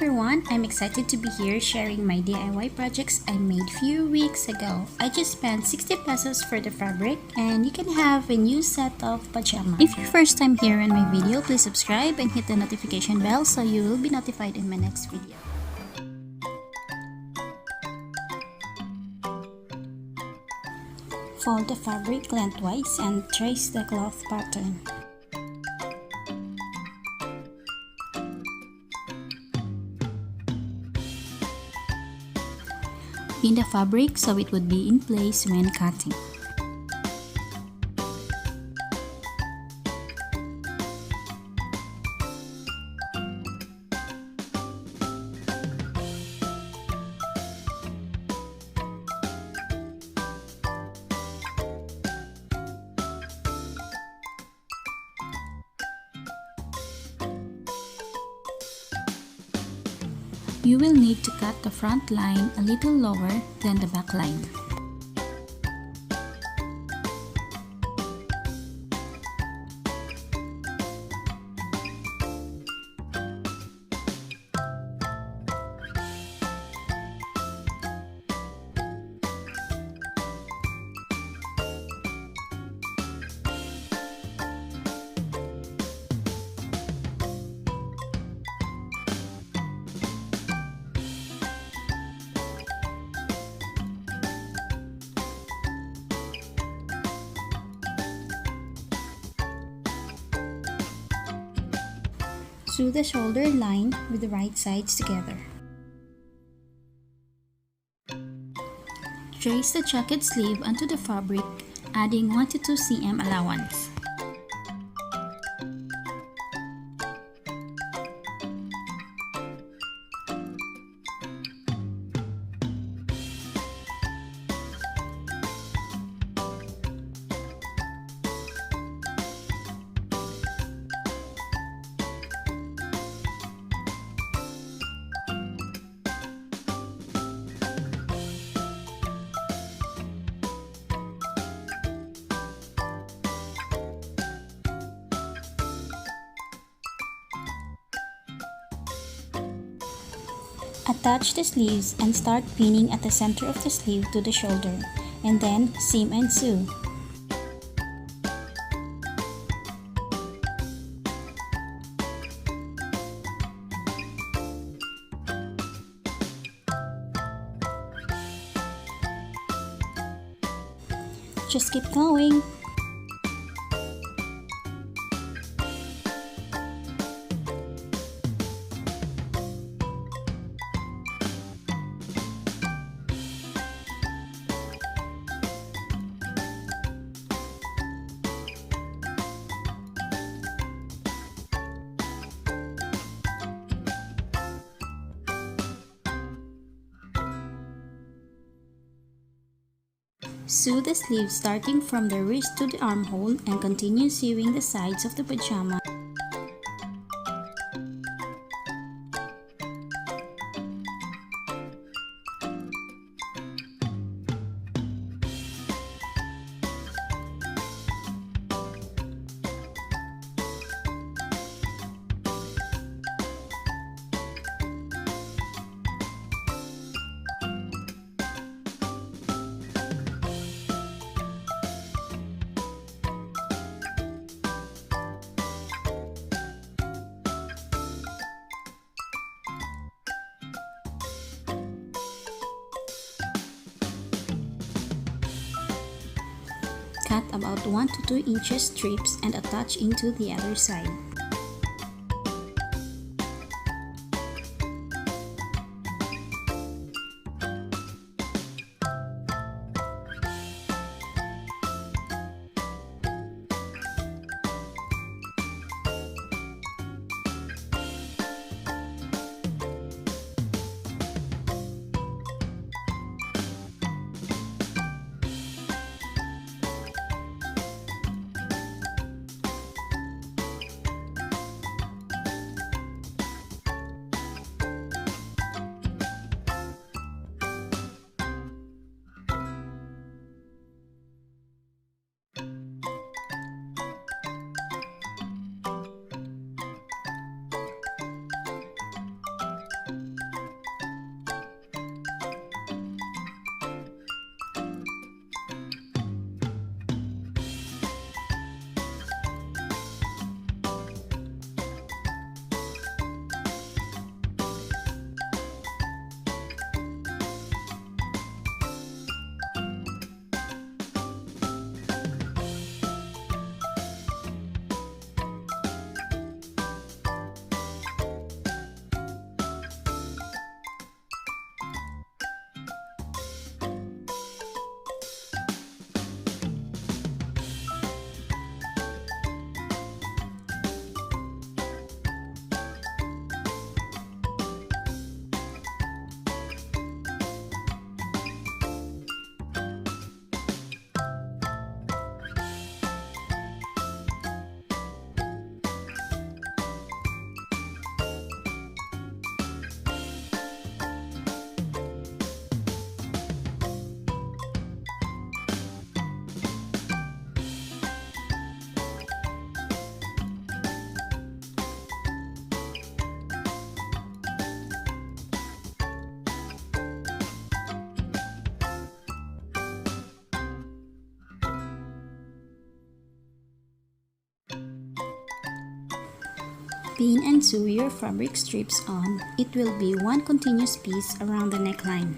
everyone, I'm excited to be here sharing my DIY projects I made few weeks ago. I just spent 60 pesos for the fabric and you can have a new set of pajamas. If you're first time here in my video, please subscribe and hit the notification bell so you will be notified in my next video. Fold the fabric lengthwise and trace the cloth pattern. Pin the fabric so it would be in place when cutting. You will need to cut the front line a little lower than the back line. Sew the shoulder line with the right sides together. Trace the jacket sleeve onto the fabric, adding 1 to 2 cm allowance. Attach the sleeves and start pinning at the center of the sleeve to the shoulder, and then seam and sew. Just keep going. Sew the sleeve starting from the wrist to the armhole and continue sewing the sides of the pajama. Cut about 1 to 2 inches strips and attach into the other side. Pin and sew your fabric strips on. It will be one continuous piece around the neckline.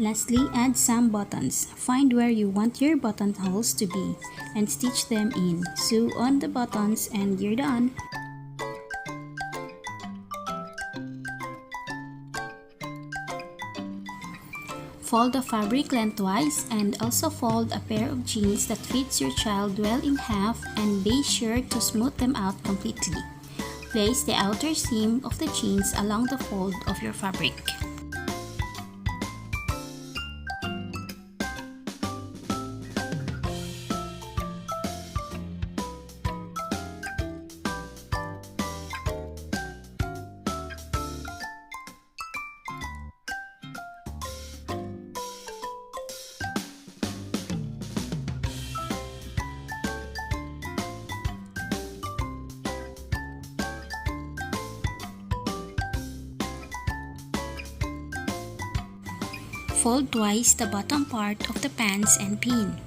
Lastly, add some buttons. Find where you want your buttonholes to be and stitch them in. Sew on the buttons and you're done. Fold the fabric lengthwise and also fold a pair of jeans that fits your child well in half and be sure to smooth them out completely. Place the outer seam of the jeans along the fold of your fabric. Fold twice the bottom part of the pants and pin.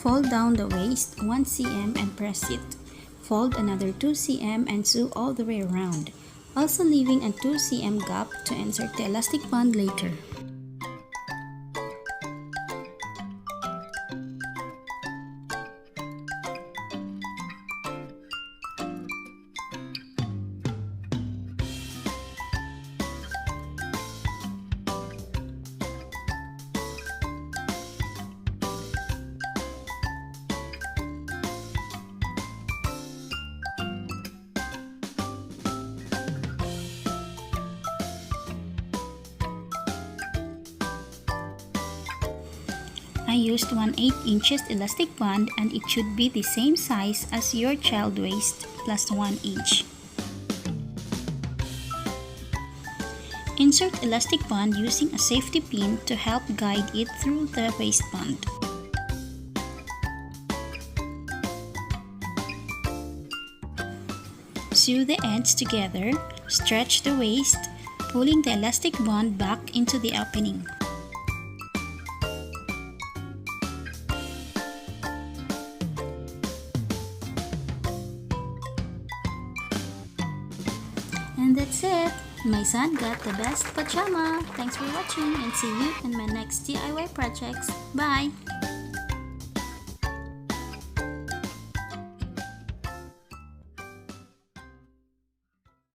Fold down the waist 1 cm and press it. Fold another 2 cm and sew all the way around, also leaving a 2 cm gap to insert the elastic band later. I used 1/8 inches elastic band and it should be the same size as your child waist plus 1 inch. Insert elastic band using a safety pin to help guide it through the waistband. Sew the ends together, stretch the waist, pulling the elastic band back into the opening. And that's it! My son got the best pajama! Thanks for watching and see you in my next DIY projects. Bye!